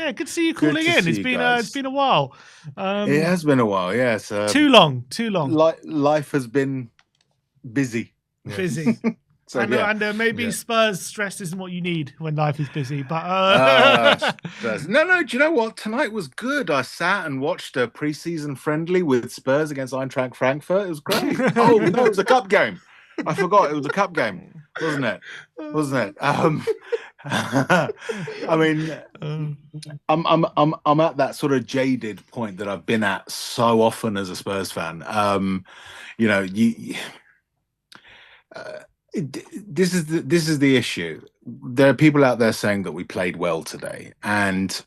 Yeah, good to see you Good calling to in. see you guys. It's been a while. It has been a while, yes. Too long, too long. Life has been busy. Busy. So And maybe Spurs stress isn't what you need when life is busy. But no. Do you know what? Tonight was good. I sat and watched a preseason friendly with Spurs against Eintracht Frankfurt. It was great. Oh no, it was a cup game. I forgot it was a cup game, wasn't it? I mean, I'm at that sort of jaded point that I've been at so often as a Spurs fan. You know, this is the issue. There are people out there saying that we played well today, and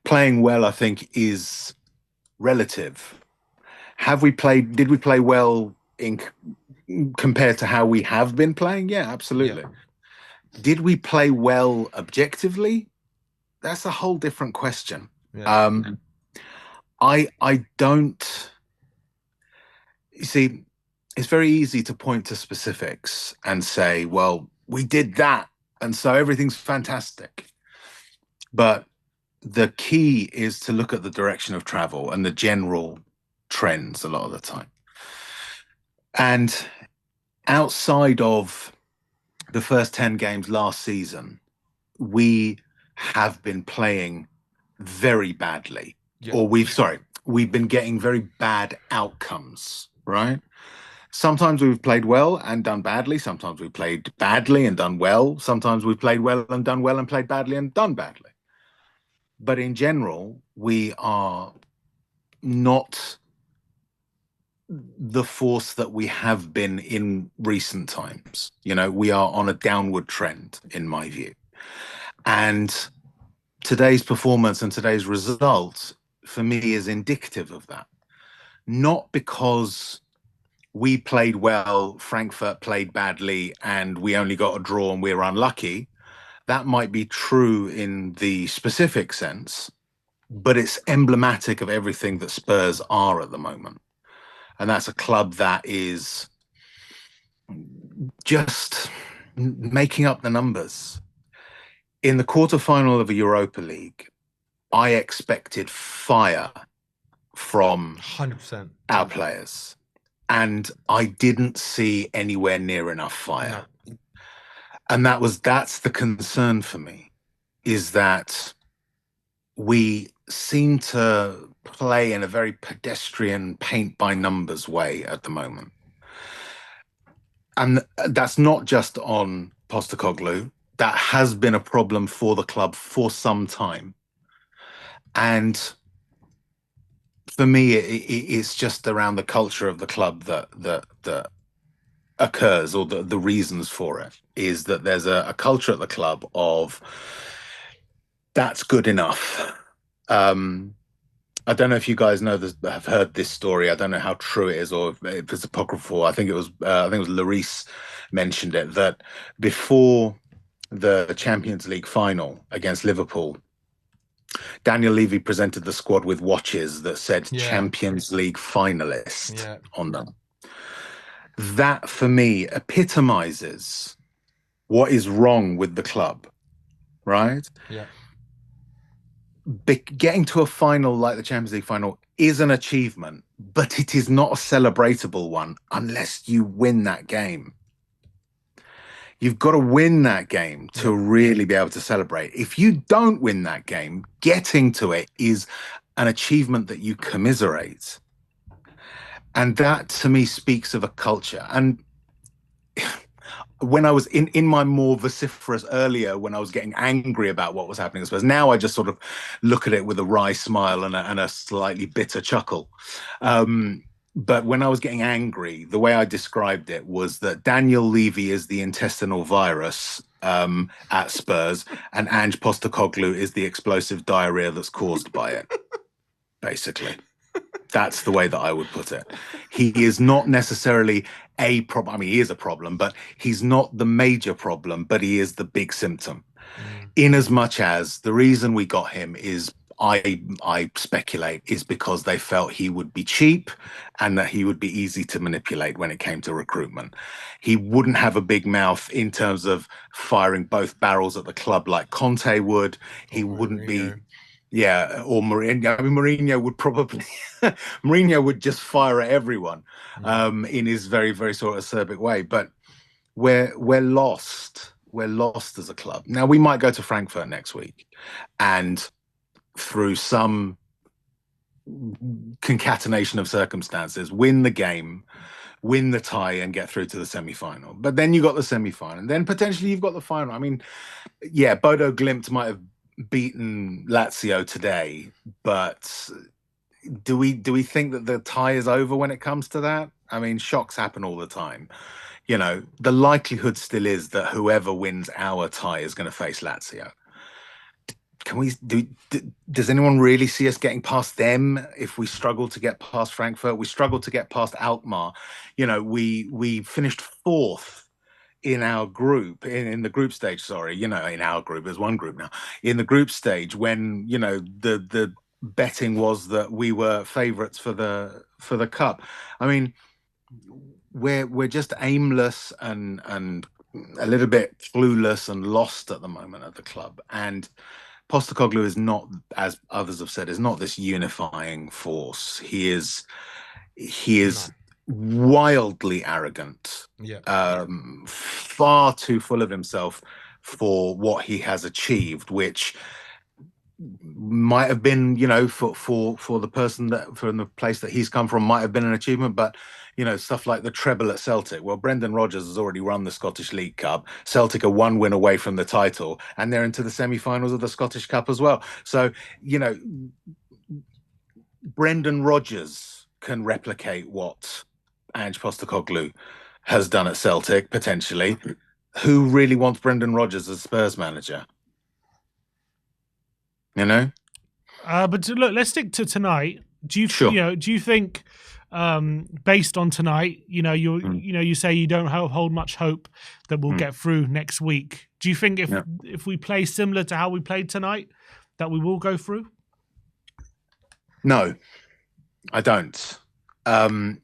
playing well, I think, is relative. Did we play well compared to how we have been playing? Yeah, absolutely. Yeah. Did we play well objectively? That's a whole different question. Yeah. I don't, you see, it's very easy to point to specifics and say, well, we did that, and so everything's fantastic. But the key is to look at the direction of travel and the general trends a lot of the time. And outside of the first 10 games last season, we have been playing very badly. Yeah. Or we've been getting very bad outcomes, right? Sometimes we've played well and done badly. Sometimes we've played badly and done well. Sometimes we've played well and done well and played badly and done badly. But in general, we are not the force that we have been in recent times. You know, we are on a downward trend, in my view. And today's performance and today's results, for me, is indicative of that. Not because we played well, Frankfurt played badly, and we only got a draw and we're unlucky. That might be true in the specific sense, but it's emblematic of everything that Spurs are at the moment. And that's a club that is just making up the numbers. In the quarterfinal of a Europa League, I expected fire from 100% our players. And I didn't see anywhere near enough fire. No. And that's the concern for me, is that we seem to play in a very pedestrian, paint by numbers way at the moment. And that's not just on Postecoglou. That has been a problem for the club for some time. And for me, it's just around the culture of the club that occurs, or the reasons for it, is that there's a culture at the club of that's good enough. I don't know if you guys have heard this story. I don't know how true it is, or if it's apocryphal. I think it was Lloris mentioned it, that before the Champions League final against Liverpool, Daniel Levy presented the squad with watches that said Champions League finalist on them. That, for me, epitomizes what is wrong with the club, right? Yeah. Getting to a final like the Champions League final is an achievement, but it is not a celebratable one unless you win that game. You've got to win that game to really be able to celebrate. If you don't win that game, getting to it is an achievement that you commiserate. And that, to me, speaks of a culture. And when I was in my more vociferous earlier, when I was getting angry about what was happening, I suppose, now I just sort of look at it with a wry smile and a slightly bitter chuckle. But when I was getting angry, the way I described it was that Daniel Levy is the intestinal virus at Spurs, and Ange Postecoglou is the explosive diarrhea that's caused by it, basically. That's the way that I would put it. He is not necessarily a problem. I mean, he is a problem, but he's not the major problem, but he is the big symptom. In as much as the reason we got him is, I speculate is because they felt he would be cheap and that he would be easy to manipulate when it came to recruitment. He wouldn't have a big mouth in terms of firing both barrels at the club like Conte would. He wouldn't be, yeah, or Mourinho. I mean, Mourinho would probably, Mourinho would just fire at everyone in his very, very sort of acerbic way. But we're lost. We're lost as a club. Now, we might go to Frankfurt next week and through some concatenation of circumstances, win the game, win the tie, and get through to the semi-final. But then you got the semi-final, and then potentially you've got the final. I mean, yeah, Bodo Glimt might have beaten Lazio today, but do we think that the tie is over when it comes to that? I mean, shocks happen all the time. You know, the likelihood still is that whoever wins our tie is going to face Lazio. Does anyone really see us getting past them if we struggle to get past Frankfurt? We struggle to get past Alkmaar. You know, we finished fourth in our group, in the group stage, sorry, you know, in our group, there's one group now, in the group stage when, you know, the betting was that we were favourites for the cup. I mean, we're just aimless and a little bit clueless and lost at the moment at the club. And Postecoglou is not, as others have said, is not this unifying force. He is wildly arrogant, far too full of himself for what he has achieved, which might have been, you know, for the person that from the place that he's come from might have been an achievement, but you know, stuff like the treble at Celtic. Well, Brendan Rodgers has already run the Scottish League Cup. Celtic are one win away from the title, and they're into the semi-finals of the Scottish Cup as well. So, you know, Brendan Rodgers can replicate what Ange Postecoglou has done at Celtic, potentially. Who really wants Brendan Rodgers as Spurs manager? You know? But look, let's stick to tonight. Do you, Sure. you know, do you think, based on tonight, you know, you say you don't hold much hope that we'll get through next week. Do you think if we play similar to how we played tonight, that we will go through? No, I don't.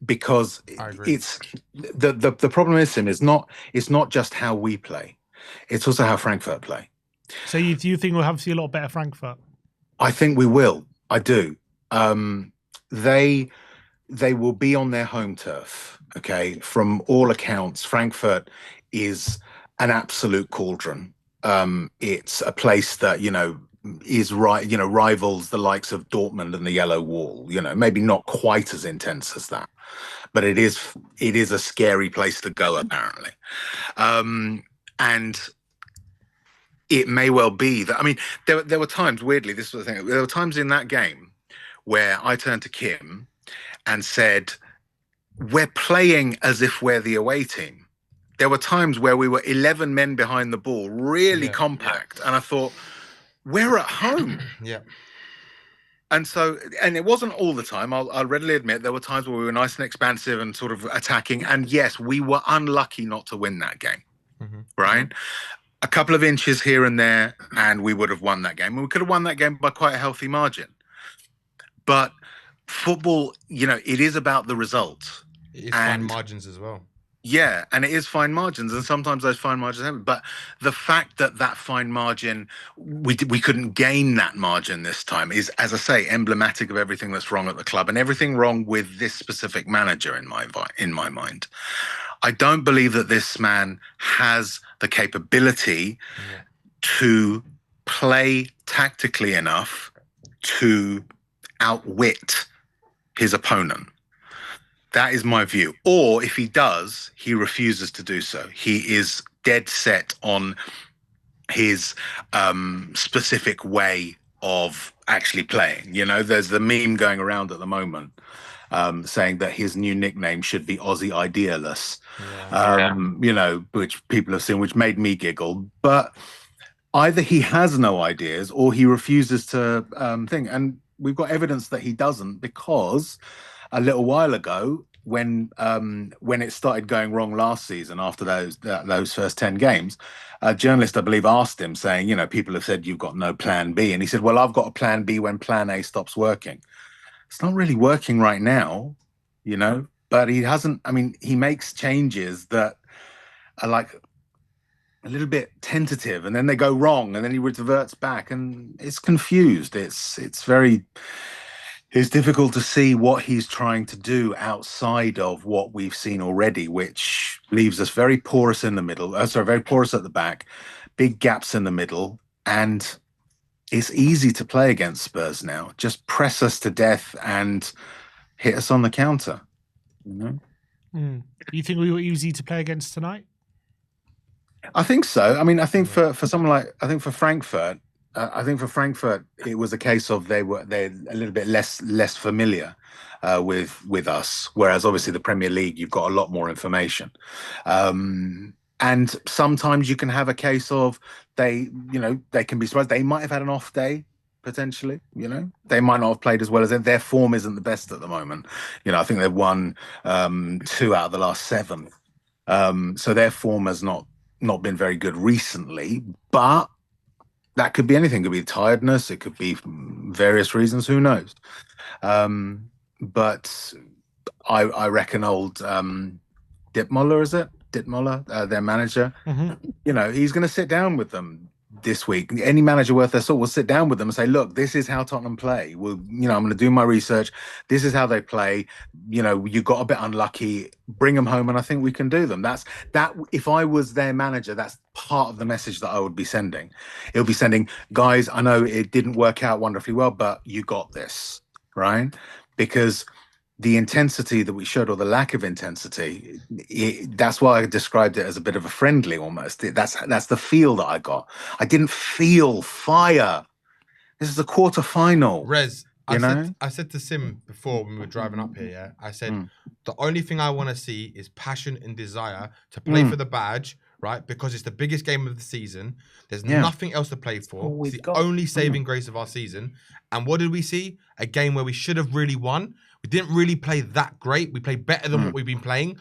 Because it's the problem is, Sim, it's not just how we play, it's also how Frankfurt play. So do you think we'll have to see a lot better Frankfurt? I think we will. I do. They will be on their home turf. Okay, from all accounts, Frankfurt is an absolute cauldron. It's a place that, you know, is right, you know, rivals the likes of Dortmund and the Yellow Wall. You know, maybe not quite as intense as that, but it is a scary place to go, apparently. And it may well be that, I mean, there were times, weirdly, this was the thing, there were times in that game where I turned to Kim and said, we're playing as if we're the away team. There were times where we were 11 men behind the ball, really compact. And I thought, we're at home. And so, and it wasn't all the time. I'll readily admit there were times where we were nice and expansive and sort of attacking. And yes, we were unlucky not to win that game, right? A couple of inches here and there, and we would have won that game. And we could have won that game by quite a healthy margin. But football, you know, it is about the result. It is fine margins as well. Yeah, and it is fine margins, and sometimes those fine margins happen. But the fact that fine margin, we couldn't gain that margin this time is, as I say, emblematic of everything that's wrong at the club and everything wrong with this specific manager in my mind. I don't believe that this man has the capability to play tactically enough to outwit his opponent. That is my view. Or if he does, he refuses to do so. He is dead set on his specific way of actually playing. You know, there's the meme going around at the moment saying that his new nickname should be Aussie Idealist, you know, which people have seen, which made me giggle. But either he has no ideas or he refuses to think. And we've got evidence that he doesn't, because a little while ago, when it started going wrong last season after those first 10 games, a journalist, I believe, asked him, saying, people have said you've got no plan B. And he said, well, I've got a plan B when plan A stops working. It's not really working right now, but he hasn't. I mean, he makes changes that are like a little bit tentative, and then they go wrong, and then he reverts back, and it's confused. It's difficult to see what he's trying to do outside of what we've seen already, which leaves us very porous in the middle. Very porous at the back, big gaps in the middle, and it's easy to play against Spurs now. Just press us to death and hit us on the counter. You think we were easy to play against tonight? I think so. I mean, I think for someone like, I think for Frankfurt, it was a case of they're a little bit less familiar with us, whereas obviously the Premier League, you've got a lot more information. And sometimes you can have a case of they can be surprised. They might have had an off day, potentially. They might not have played as well as their form isn't the best at the moment. I think they've won 2 out of the last 7. So their form has not been very good recently, but that could be anything. It could be tiredness. It could be various reasons. Who knows? But I reckon old Dittmuller, is it? Dittmuller, their manager, he's going to sit down with them this week. Any manager worth their salt will sit down with them and say, look, this is how Tottenham play. I'm going to do my research. This is how they play. You got a bit unlucky. Bring them home, and I think we can do them. That if I was their manager, that's part of the message that I would be sending. It would be sending, guys, I know it didn't work out wonderfully well, but you got this, right? Because the intensity that we showed, or the lack of intensity, that's why I described it as a bit of a friendly almost. That's the feel that I got. I didn't feel fire. This is a quarter-final. Rez, I said to Sim before when we were driving up here, yeah, I said, the only thing I want to see is passion and desire to play for the badge, right? Because it's the biggest game of the season. There's nothing else to play for. It's the only saving grace of our season. And what did we see? A game where we should have really won. We didn't really play that great. We played better than what we've been playing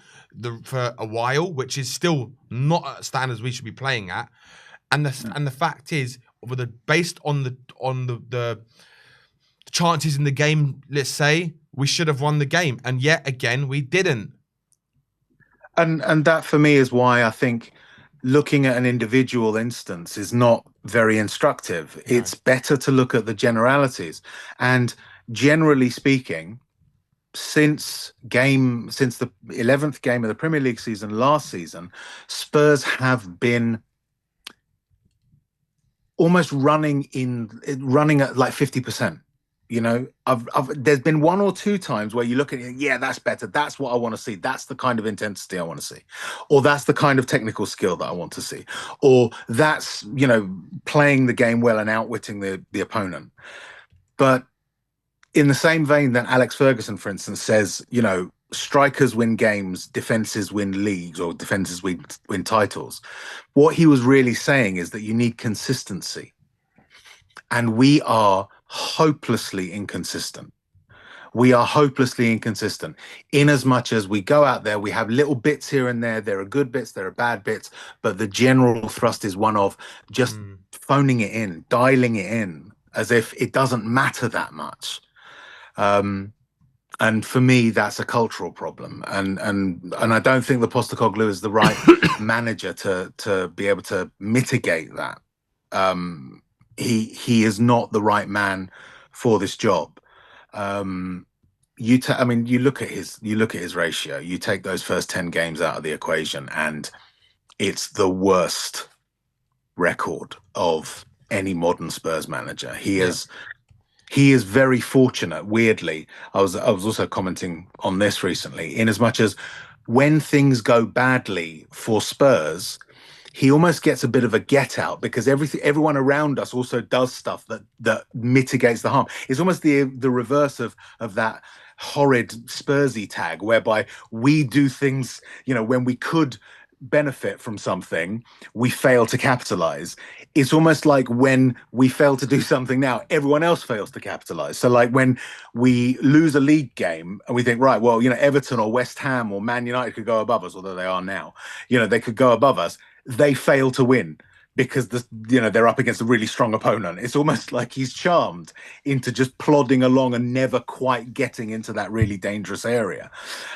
for a while, which is still not at standards we should be playing at. And the fact is, based on the chances in the game, let's say, we should have won the game, and yet again we didn't. And that for me is why I think looking at an individual instance is not very instructive. No. It's better to look at the generalities. And generally speaking, since the 11th game of the Premier League season last season, Spurs have been almost running at like 50%. There's been 1 or 2 times where you look at it, yeah, that's better. That's what I want to see. That's the kind of intensity I want to see. Or that's the kind of technical skill that I want to see. Or that's, playing the game well and outwitting the opponent. But in the same vein that Alex Ferguson, for instance, says, strikers win games, defenses win leagues, or defenses win titles. What he was really saying is that you need consistency. And we are hopelessly inconsistent. We are hopelessly inconsistent in as much as we go out there, we have little bits here and there. There are good bits, there are bad bits, but the general thrust is one of just phoning it in, dialing it in as if it doesn't matter that much. And for me, that's a cultural problem. And I don't think the Postecoglou is the right manager to be able to mitigate that. He is not the right man for this job. You look at his ratio. You take those first 10 games out of the equation, and it's the worst record of any modern Spurs manager. He is very fortunate. Weirdly, I was also commenting on this recently. In as much as when things go badly for Spurs, he almost gets a bit of a get out because everyone around us also does stuff that mitigates the harm. It's almost the reverse of that horrid Spursy tag, whereby we do things, when we could benefit from something, we fail to capitalize. It's almost like when we fail to do something now, everyone else fails to capitalize. So like when we lose a league game and we think, right, well, Everton or West Ham or Man United could go above us, although they are now, they could go above us. They fail to win because they're up against a really strong opponent. It's almost like he's charmed into just plodding along and never quite getting into that really dangerous area.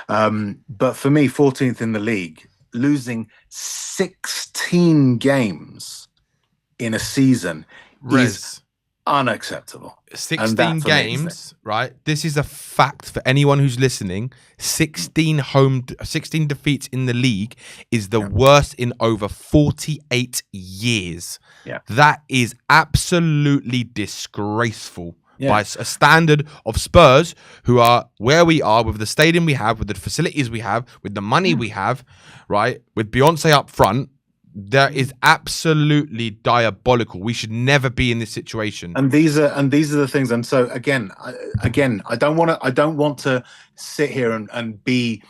But for me, 14th in the league, losing 16 games in a season is unacceptable. 16 games, right? This is a fact for anyone who's listening. 16 defeats in the league is the worst in over 48 years. Yeah. That is absolutely disgraceful by a standard of Spurs, who are where we are, with the stadium we have, with the facilities we have, with the money we have, right? With Beyonce up front. That is absolutely diabolical. We should never be in this situation. And these are the things. And so again, I don't want to sit here and be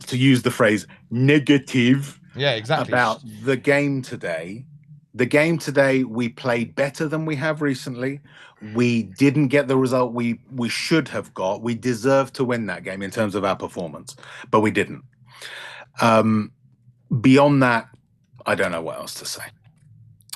to use the phrase negative. Yeah, exactly. About the game today. The game today, we played better than we have recently. We didn't get the result we should have got. We deserved to win that game in terms of our performance, but we didn't. Beyond that, I don't know what else to say.